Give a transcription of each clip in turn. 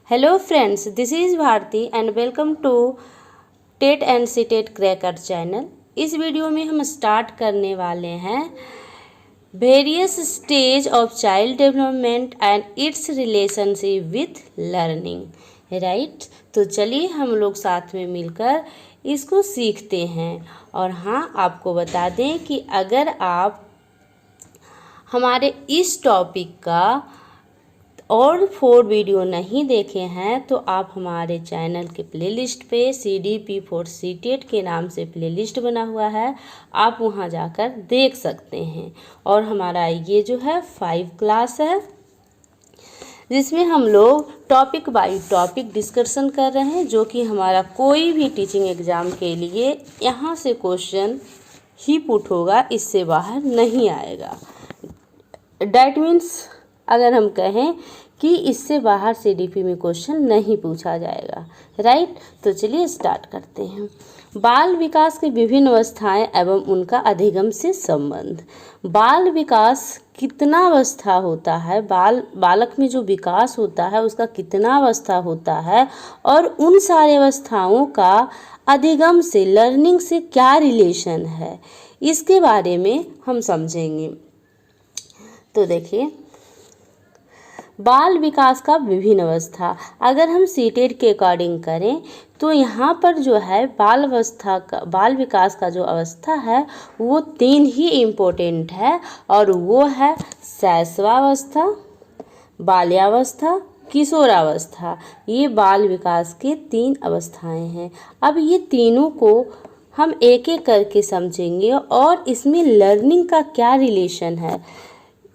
Hello friends, this is Bharti and welcome to TET and CTET cracker channel. इस video में हम start करने वाले हैं various stage of child development and its relationship with learning. Right, तो चलिए हम लोग साथ में मिलकर इसको सीखते हैं। और हाँ, आपको बता दें कि अगर आप हमारे इस टॉपिक का और 4 वीडियो नहीं देखे हैं तो आप हमारे चैनल के प्लेलिस्ट पे CDP फॉर सीटेट के नाम से प्लेलिस्ट बना हुआ है, आप वहां जाकर देख सकते हैं। और हमारा ये जो है 5 क्लास है जिसमें हम लोग टॉपिक बाय टॉपिक डिस्कशन कर रहे हैं, जो कि हमारा कोई भी टीचिंग एग्ज़ाम के लिए यहाँ से क्वेश्चन ही पुट होगा, इससे बाहर नहीं आएगा। डैट मीन्स अगर हम कहें कि इससे बाहर CDP में क्वेश्चन नहीं पूछा जाएगा। राइट, तो चलिए स्टार्ट करते हैं। बाल विकास की विभिन्न अवस्थाएं एवं उनका अधिगम से संबंध। बाल विकास कितना अवस्था होता है, बालक में जो विकास होता है उसका कितना अवस्था होता है, और उन सारे अवस्थाओं का अधिगम से लर्निंग से क्या रिलेशन है, इसके बारे में हम समझेंगे। तो देखिए, बाल विकास का विभिन्न अवस्था, अगर हम सीटेट के अकॉर्डिंग करें तो यहाँ पर जो है बाल विकास का जो अवस्था है वो 3 ही इम्पोर्टेंट है, और वो है शैशवावस्था, बाल्यावस्था, किशोरावस्था। ये बाल विकास के 3 अवस्थाएं हैं। अब ये तीनों को हम एक एक करके समझेंगे और इसमें लर्निंग का क्या रिलेशन है,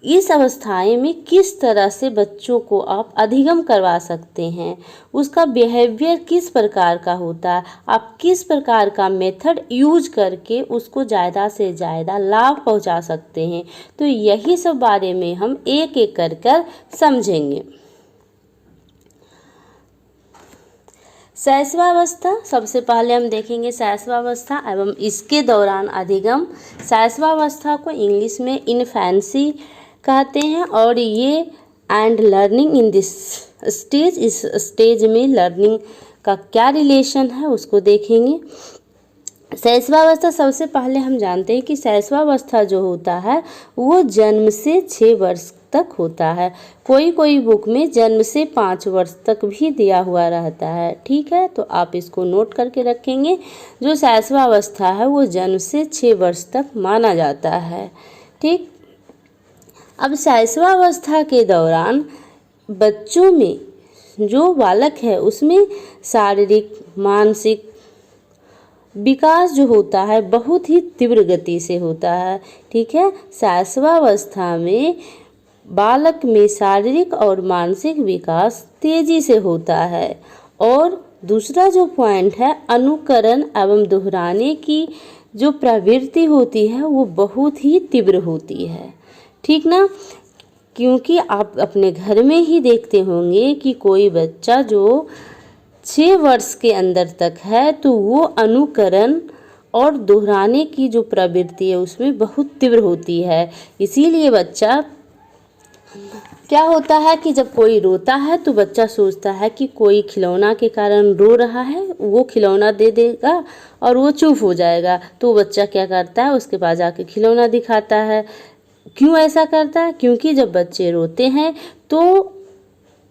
इस अवस्थाएं में किस तरह से बच्चों को आप अधिगम करवा सकते हैं, उसका बिहेवियर किस प्रकार का होता है, आप किस प्रकार का मेथड यूज करके उसको ज़्यादा से ज़्यादा लाभ पहुंचा सकते हैं। तो यही सब बारे में हम एक एक कर समझेंगे। शैशवावस्था, सबसे पहले हम देखेंगे शैशवावस्था एवं इसके दौरान अधिगम। शैशवावस्था को इंग्लिश में इन्फेंसी कहते हैं, और ये and learning in this stage, इस स्टेज में लर्निंग का क्या रिलेशन है उसको देखेंगे। शैशवावस्था, सबसे पहले हम जानते हैं कि शैशवावस्था जो होता है वो जन्म से 6 वर्ष तक होता है। कोई बुक में जन्म से 5 वर्ष तक भी दिया हुआ रहता है। ठीक है, तो आप इसको नोट करके रखेंगे। जो शैशवावस्था है वो जन्म से 6 वर्ष तक माना जाता है। ठीक, अब शैशवावस्था के दौरान बच्चों में जो बालक है उसमें शारीरिक मानसिक विकास जो होता है बहुत ही तीव्र गति से होता है। ठीक है, शैशवावस्था में बालक में शारीरिक और मानसिक विकास तेजी से होता है। और दूसरा जो पॉइंट है, अनुकरण एवं दोहराने की जो प्रवृत्ति होती है वो बहुत ही तीव्र होती है। ठीक ना, क्योंकि आप अपने घर में ही देखते होंगे कि कोई बच्चा जो 6 वर्ष के अंदर तक है तो वो अनुकरण और दोहराने की जो प्रवृत्ति है उसमें बहुत तीव्र होती है। इसीलिए बच्चा क्या होता है कि जब कोई रोता है तो बच्चा सोचता है कि कोई खिलौना के कारण रो रहा है, वो खिलौना दे देगा और वो चुप हो जाएगा। तो बच्चा क्या करता है, उसके पास जाके खिलौना दिखाता है। क्यों ऐसा करता है? क्योंकि जब बच्चे रोते हैं तो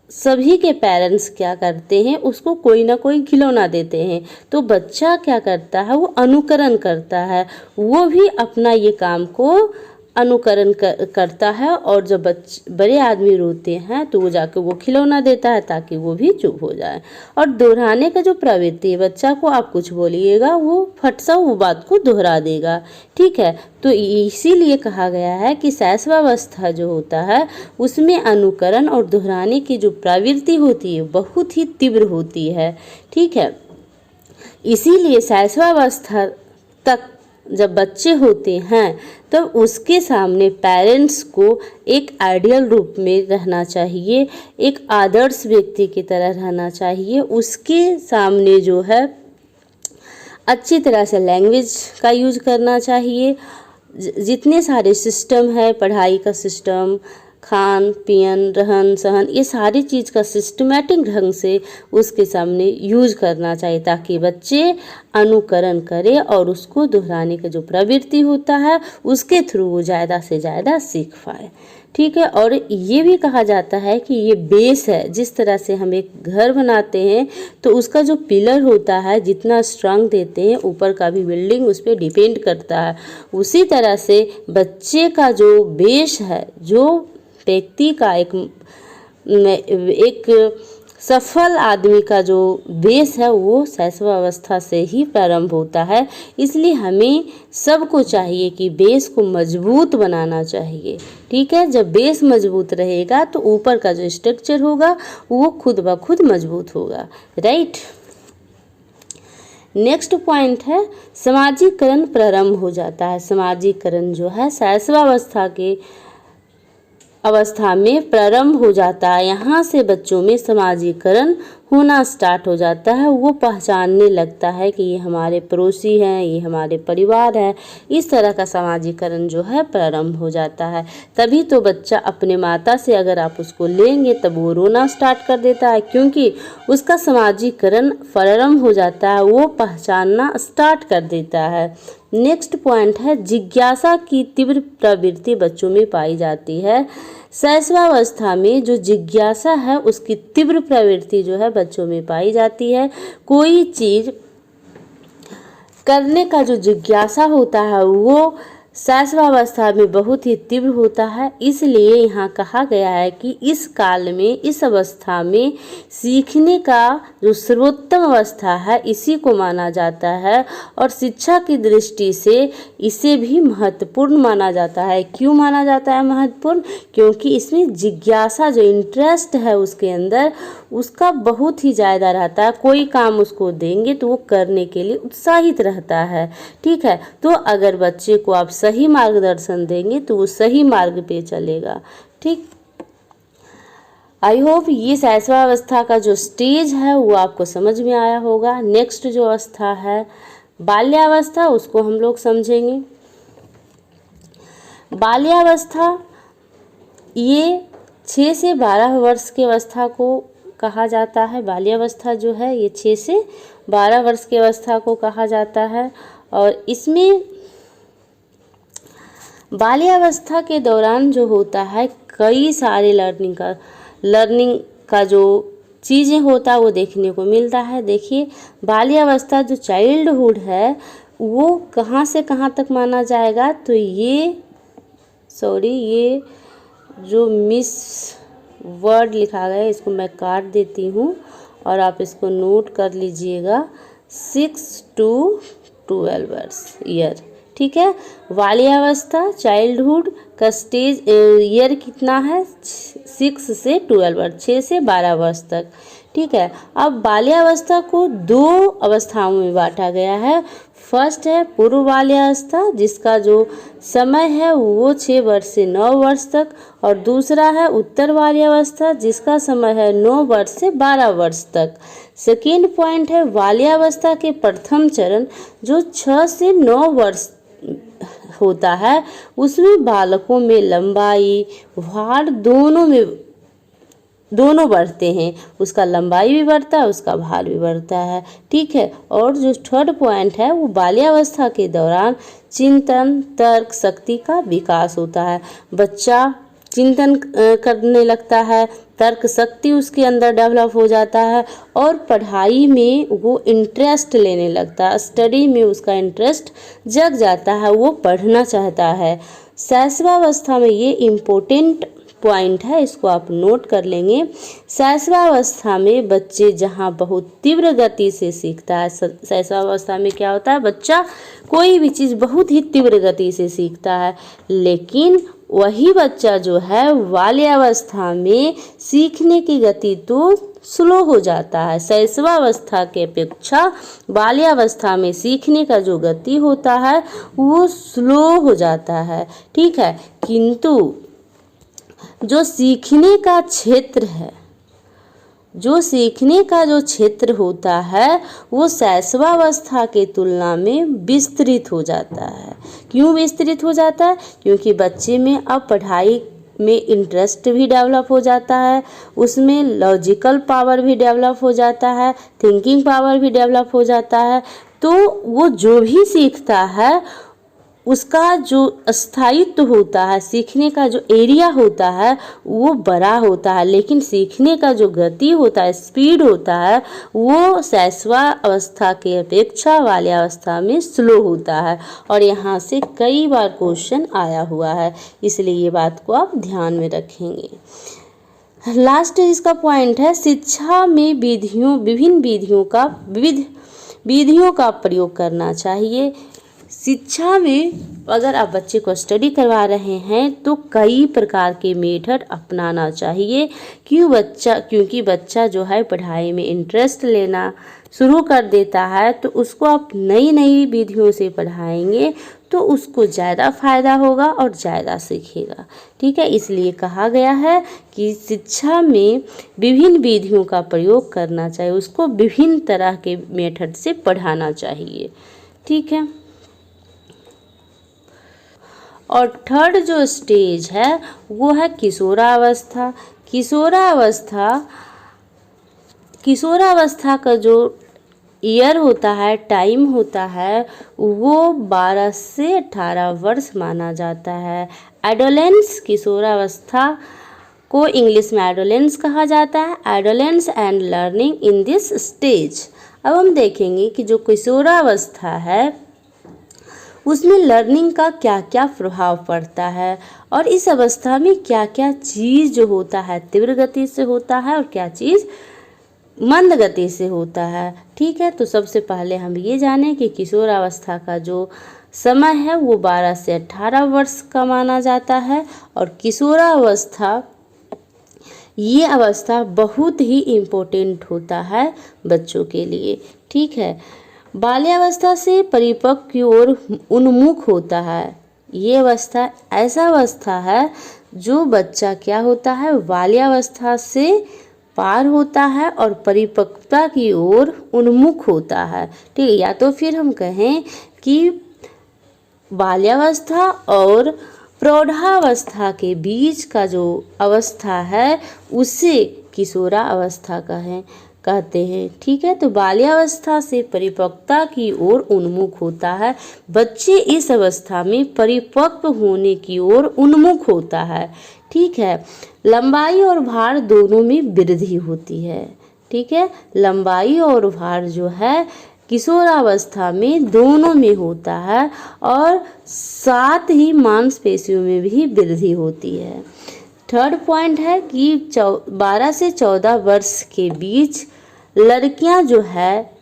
सभी के पेरेंट्स क्या करते हैं, उसको कोई ना कोई खिलौना देते हैं। तो बच्चा क्या करता है, वो अनुकरण करता है, वो भी अपना ये काम को अनुकरण करता है। और जब बड़े आदमी रोते हैं तो वो जाके वो खिलौना देता है ताकि वो भी चुप हो जाए। और दोहराने का जो प्रवृत्ति है, बच्चा को आप कुछ बोलिएगा वो फट सा वो बात को दोहरा देगा। ठीक है, तो इसीलिए कहा गया है कि शैशवावस्था जो होता है उसमें अनुकरण और दोहराने की जो प्रवृत्ति होती है बहुत ही तीव्र होती है। ठीक है, इसीलिए शैशवावस्था तक जब बच्चे होते हैं तो उसके सामने पेरेंट्स को एक आइडियल रूप में रहना चाहिए, एक आदर्श व्यक्ति की तरह रहना चाहिए। उसके सामने जो है अच्छी तरह से लैंग्वेज का यूज करना चाहिए। जितने सारे सिस्टम है, पढ़ाई का सिस्टम, खान पियन रहन सहन ये सारी चीज़ का सिस्टमेटिक ढंग से उसके सामने यूज करना चाहिए ताकि बच्चे अनुकरण करे और उसको दोहराने का जो प्रवृत्ति होता है उसके थ्रू वो ज़्यादा से ज़्यादा सीख पाए। ठीक है। और ये भी कहा जाता है कि ये बेस है, जिस तरह से हम एक घर बनाते हैं तो उसका जो पिलर होता है जितना स्ट्रांग देते हैं ऊपर का भी बिल्डिंग उस पर डिपेंड करता है। उसी तरह से बच्चे का जो बेस है, जो व्यक्ति का एक सफल आदमी का जो बेस है वो शैशवावस्था से ही प्रारंभ होता है। इसलिए हमें सबको चाहिए कि बेस को मजबूत बनाना चाहिए। ठीक है। जब बेस मजबूत रहेगा तो ऊपर का जो स्ट्रक्चर होगा वो खुद ब खुद मजबूत होगा। राइट। नेक्स्ट पॉइंट है सामाजिकरण प्रारंभ हो जाता है। सामाजिकरण जो है शैशवावस्था के अवस्था में प्रारंभ हो जाता है। यहाँ से बच्चों में सामाजिकरण होना स्टार्ट हो जाता है। वो पहचानने लगता है कि ये हमारे पड़ोसी हैं, ये हमारे परिवार है। इस तरह का सामाजिकरण जो है प्रारंभ हो जाता है। तभी तो बच्चा अपने माता से अगर आप उसको लेंगे तब वो रोना स्टार्ट कर देता है, क्योंकि उसका सामाजिकरण प्रारंभ हो जाता है, वो पहचानना स्टार्ट कर देता है। नेक्स्ट पॉइंट है जिज्ञासा की तीव्र प्रवृत्ति बच्चों में पाई जाती है। शैशवावस्था में जो जिज्ञासा है उसकी तीव्र प्रवृत्ति जो है बच्चों में पाई जाती है। कोई चीज़ करने का जो जिज्ञासा होता है वो शैशवावस्था में बहुत ही तीव्र होता है। इसलिए यहाँ कहा गया है कि इस काल में, इस अवस्था में सीखने का जो सर्वोत्तम अवस्था है इसी को माना जाता है और शिक्षा की दृष्टि से इसे भी महत्वपूर्ण माना जाता है। क्यों माना जाता है महत्वपूर्ण? क्योंकि इसमें जिज्ञासा जो इंटरेस्ट है उसके अंदर उसका बहुत ही ज़्यादा रहता है। कोई काम उसको देंगे तो वो करने के लिए उत्साहित रहता है। ठीक है। तो अगर बच्चे को आप सही मार्गदर्शन देंगे तो वो सही मार्ग पे चलेगा। ठीक। आई होप ये शैशवावस्था का जो स्टेज है वो आपको समझ में आया होगा। नेक्स्ट जो अवस्था है बाल्यावस्था, उसको हम लोग समझेंगे। बाल्यावस्था ये 6 से 12 वर्ष की अवस्था को कहा जाता है। बाल्यावस्था जो है ये 6 से 12 वर्ष की अवस्था को कहा जाता है। और इसमें बाल्यावस्था के दौरान जो होता है कई सारे लर्निंग का जो चीज़ें होता है वो देखने को मिलता है। देखिए बाल्यावस्था जो चाइल्डहुड है वो कहाँ से कहाँ तक माना जाएगा, तो ये जो मिस वर्ड लिखा गया है इसको मैं काट देती हूँ और आप इसको नोट कर लीजिएगा। 6 to 12 ईयर। ठीक है। बाल्यावस्था चाइल्डहुड का स्टेज ईयर कितना है? 6 से 12, 6 से 12 वर्ष तक। ठीक है। अब बाल्यावस्था को 2 अवस्थाओं में बांटा गया है। फर्स्ट है पूर्व बाल्यावस्था जिसका जो समय है वो 6 वर्ष से 9 वर्ष तक, और दूसरा है उत्तर बाल्यावस्था जिसका समय है 9 वर्ष से 12 वर्ष तक। सेकेंड पॉइंट है बाल्यावस्था के प्रथम चरण जो 6 से 9 वर्ष होता है, उसमें बालकों में लंबाई भार दोनों बढ़ते हैं। उसका लंबाई भी बढ़ता है, उसका भार भी बढ़ता है। ठीक है। और जो थर्ड पॉइंट है वो बाल्यावस्था के दौरान चिंतन तर्क शक्ति का विकास होता है। बच्चा चिंतन करने लगता है, तर्क शक्ति उसके अंदर डेवलप हो जाता है और पढ़ाई में वो इंटरेस्ट लेने लगता है। स्टडी में उसका इंटरेस्ट जग जाता है, वो पढ़ना चाहता है। शैशवावस्था में ये इम्पोर्टेंट पॉइंट है, इसको आप नोट कर लेंगे। शैशवावस्था में बच्चे जहाँ बहुत तीव्र गति से सीखता है, शैशवावस्था में क्या होता है बच्चा कोई भी चीज़ बहुत ही तीव्र गति से सीखता है, लेकिन वही बच्चा जो है बाल्यावस्था में सीखने की गति तो स्लो हो जाता है। शैशवावस्था के अपेक्षा बाल्यावस्था में सीखने का जो गति होता है वो स्लो हो जाता है। ठीक है। किंतु जो सीखने का क्षेत्र होता है वो शैशवावस्था के तुलना में विस्तृत हो जाता है। क्यों विस्तृत हो जाता है? क्योंकि बच्चे में अब पढ़ाई में इंटरेस्ट भी डेवलप हो जाता है, उसमें लॉजिकल पावर भी डेवलप हो जाता है, थिंकिंग पावर भी डेवलप हो जाता है। तो वो जो भी सीखता है उसका जो स्थायित्व होता है, सीखने का जो एरिया होता है वो बड़ा होता है, लेकिन सीखने का जो गति होता है, स्पीड होता है, वो शैशवा अवस्था के अपेक्षा बाल्यावस्था में स्लो होता है। और यहाँ से कई बार क्वेश्चन आया हुआ है, इसलिए ये बात को आप ध्यान में रखेंगे। लास्ट इसका पॉइंट है, शिक्षा में विभिन्न विधियों का प्रयोग करना चाहिए। शिक्षा में अगर आप बच्चे को स्टडी करवा रहे हैं तो कई प्रकार के मेथड अपनाना चाहिए, क्योंकि बच्चा जो है पढ़ाई में इंटरेस्ट लेना शुरू कर देता है, तो उसको आप नई नई विधियों से पढ़ाएंगे तो उसको ज़्यादा फायदा होगा और ज़्यादा सीखेगा। ठीक है, इसलिए कहा गया है कि शिक्षा में विभिन्न विधियों का प्रयोग करना चाहिए, उसको विभिन्न तरह के मेथड से पढ़ाना चाहिए। ठीक है, और थर्ड जो स्टेज है वो है किशोरावस्था। किशोरावस्था का जो ईयर होता है, टाइम होता है, वो 12 से 18 वर्ष माना जाता है। एडोलेंस, किशोरावस्था को इंग्लिश में एडोलेंस कहा जाता है। Adolescence and learning in this stage. अब हम देखेंगे कि जो किशोरावस्था है उसमें लर्निंग का क्या क्या प्रभाव पड़ता है, और इस अवस्था में क्या क्या चीज़ जो होता है तीव्र गति से होता है और क्या चीज़ मंद गति से होता है। ठीक है, तो सबसे पहले हम ये जानें कि किशोरावस्था का जो समय है वो 12 से 18 वर्ष का माना जाता है। और किशोरावस्था, ये अवस्था बहुत ही इम्पोर्टेंट होता है बच्चों के लिए। ठीक है, बाल्यावस्था से परिपक्व की ओर उन्मुख होता है। ये अवस्था ऐसा अवस्था है जो बच्चा क्या होता है, बाल्यावस्था से पार होता है और परिपक्वता की ओर उन्मुख होता है। ठीक है, या तो फिर हम कहें कि बाल्यावस्था और प्रौढ़ावस्था के बीच का जो अवस्था है उसे किशोरावस्था कहते हैं। ठीक है, तो बाल्यावस्था से परिपक्वता की ओर उन्मुख होता है। बच्चे इस अवस्था में परिपक्व होने की ओर उन्मुख होता है। ठीक है, लंबाई और भार दोनों में वृद्धि होती है। ठीक है, लंबाई और भार जो है किशोरावस्था में दोनों में होता है, और साथ ही मांसपेशियों में भी वृद्धि होती है। थर्ड पॉइंट है कि 12 से 14 वर्ष के बीच लड़कियां जो है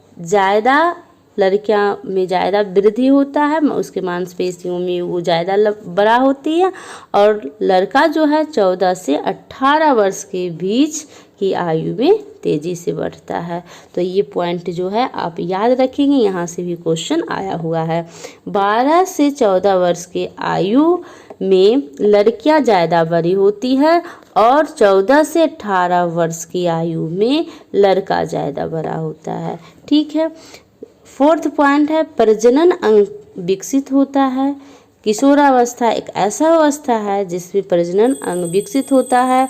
लड़कियां में ज़्यादा वृद्धि होता है, उसके मांसपेशियों में वो ज़्यादा बड़ा होती है, और लड़का जो है 14 से 18 वर्ष के बीच की आयु में तेज़ी से बढ़ता है। तो ये पॉइंट जो है आप याद रखेंगे, यहाँ से भी क्वेश्चन आया हुआ है। 12 से 14 वर्ष के आयु में लड़कियां ज़्यादा बड़ी होती है और 14 से 18 वर्ष की आयु में लड़का ज़्यादा बड़ा होता है। ठीक है, फोर्थ पॉइंट है प्रजनन अंग विकसित होता है। किशोरावस्था एक ऐसा अवस्था है जिसमें प्रजनन अंग विकसित होता है।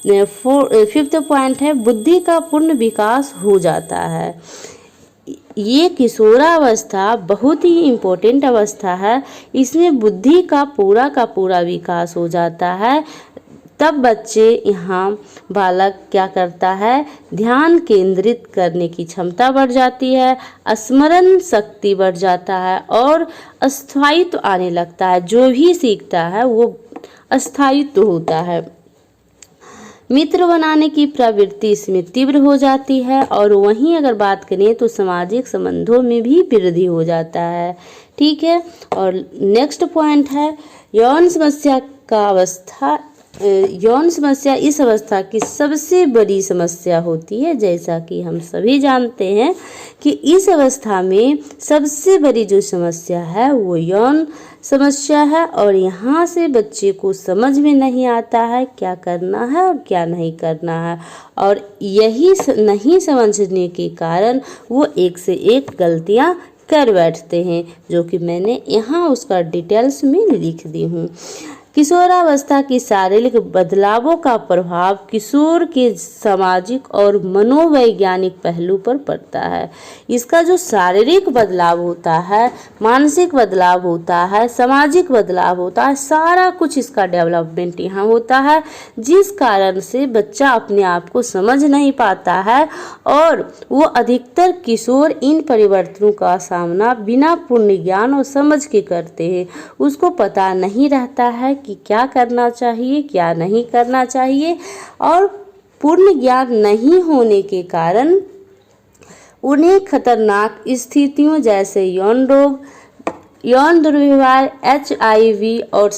फिफ्थ पॉइंट है बुद्धि का पूर्ण विकास हो जाता है। ये किशोरावस्था बहुत ही इम्पोर्टेंट अवस्था है, इसमें बुद्धि का पूरा विकास हो जाता है। तब बच्चे यहाँ बालक क्या करता है, ध्यान केंद्रित करने की क्षमता बढ़ जाती है, स्मरण शक्ति बढ़ जाता है और स्थायित्व आने लगता है। जो भी सीखता है वो स्थायित्व होता है। मित्र बनाने की प्रवृत्ति इसमें तीव्र हो जाती है, और वहीं अगर बात करें तो सामाजिक संबंधों में भी वृद्धि हो जाता है। ठीक है, और नेक्स्ट पॉइंट है यौन समस्या का अवस्था। यौन समस्या इस अवस्था की सबसे बड़ी समस्या होती है। जैसा कि हम सभी जानते हैं कि इस अवस्था में सबसे बड़ी जो समस्या है वो यौन समस्या है, और यहाँ से बच्चे को समझ में नहीं आता है क्या करना है और क्या नहीं करना है, और यही नहीं समझने के कारण वो एक से एक गलतियाँ कर बैठते हैं, जो कि मैंने यहाँ उसका डिटेल्स में लिख दी हूँ। किशोरावस्था की शारीरिक बदलावों का प्रभाव किशोर के सामाजिक और मनोवैज्ञानिक पहलू पर पड़ता है। इसका जो शारीरिक बदलाव होता है, मानसिक बदलाव होता है, सामाजिक बदलाव होता है, सारा कुछ इसका डेवलपमेंट यहाँ होता है, जिस कारण से बच्चा अपने आप को समझ नहीं पाता है और वो अधिकतर किशोर इन परिवर्तनों का सामना बिना पूर्ण ज्ञान और समझ के करते हैं। उसको पता नहीं रहता है कि क्या करना चाहिए, क्या नहीं करना चाहिए, और पूर्ण ज्ञान नहीं होने के कारण उन्हें खतरनाक स्थितियों जैसे यौन रोग, यौन दुर्व्यवहार, HIV और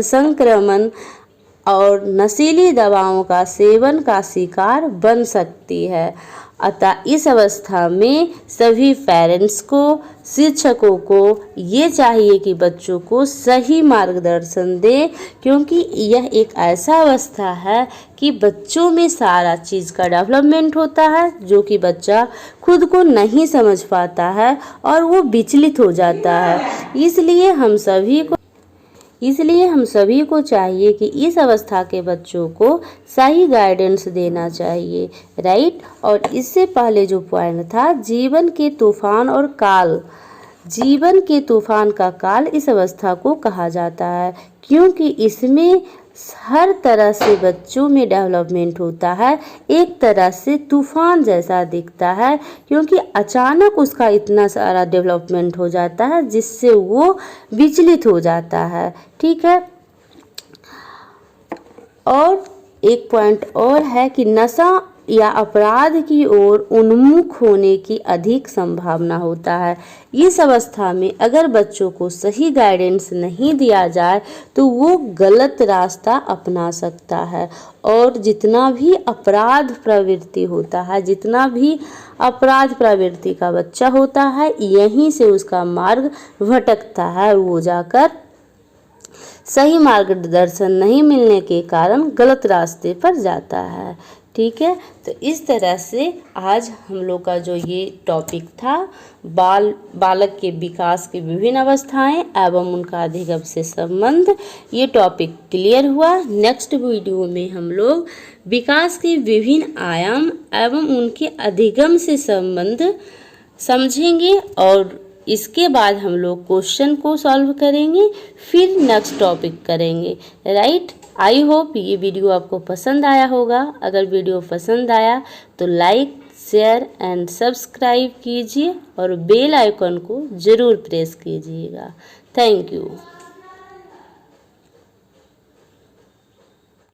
संक्रमण और नशीली दवाओं का सेवन का शिकार बन सकती है। अतः इस अवस्था में सभी पेरेंट्स को, शिक्षकों को ये चाहिए कि बच्चों को सही मार्गदर्शन दें, क्योंकि यह एक ऐसा अवस्था है कि बच्चों में सारा चीज़ का डेवलपमेंट होता है जो कि बच्चा खुद को नहीं समझ पाता है और वो विचलित हो जाता है। इसलिए हम सभी को चाहिए कि इस अवस्था के बच्चों को सही गाइडेंस देना चाहिए, राइट। और इससे पहले जो पॉइंट था, जीवन के तूफान और काल, जीवन के तूफान का काल इस अवस्था को कहा जाता है, क्योंकि इसमें हर तरह से बच्चों में डेवलपमेंट होता है। एक तरह से तूफान जैसा दिखता है, क्योंकि अचानक उसका इतना सारा डेवलपमेंट हो जाता है जिससे वो विचलित हो जाता है, ठीक है। और एक पॉइंट और है कि नशा या अपराध की ओर उन्मुख होने की अधिक संभावना होता है। इस अवस्था में अगर बच्चों को सही गाइडेंस नहीं दिया जाए तो वो गलत रास्ता अपना सकता है, और जितना भी अपराध प्रवृत्ति होता है, जितना भी अपराध प्रवृत्ति का बच्चा होता है, यहीं से उसका मार्ग भटकता है और वो जाकर सही मार्गदर्शन नहीं मिलने के कारण गलत रास्ते पर जाता है, ठीक है। तो इस तरह से आज हम लोग का जो ये टॉपिक था, बालक के विकास की विभिन्न अवस्थाएं एवं उनका अधिगम से संबंध, ये टॉपिक क्लियर हुआ। नेक्स्ट वीडियो में हम लोग विकास के विभिन्न आयाम एवं उनके अधिगम से संबंध समझेंगे और इसके बाद हम लोग क्वेश्चन को सॉल्व करेंगे, फिर नेक्स्ट टॉपिक करेंगे, राइट। आई होप ये वीडियो आपको पसंद आया होगा। अगर वीडियो पसंद आया तो लाइक, शेयर एंड सब्सक्राइब कीजिए और बेल आइकन को ज़रूर प्रेस कीजिएगा। Thank you.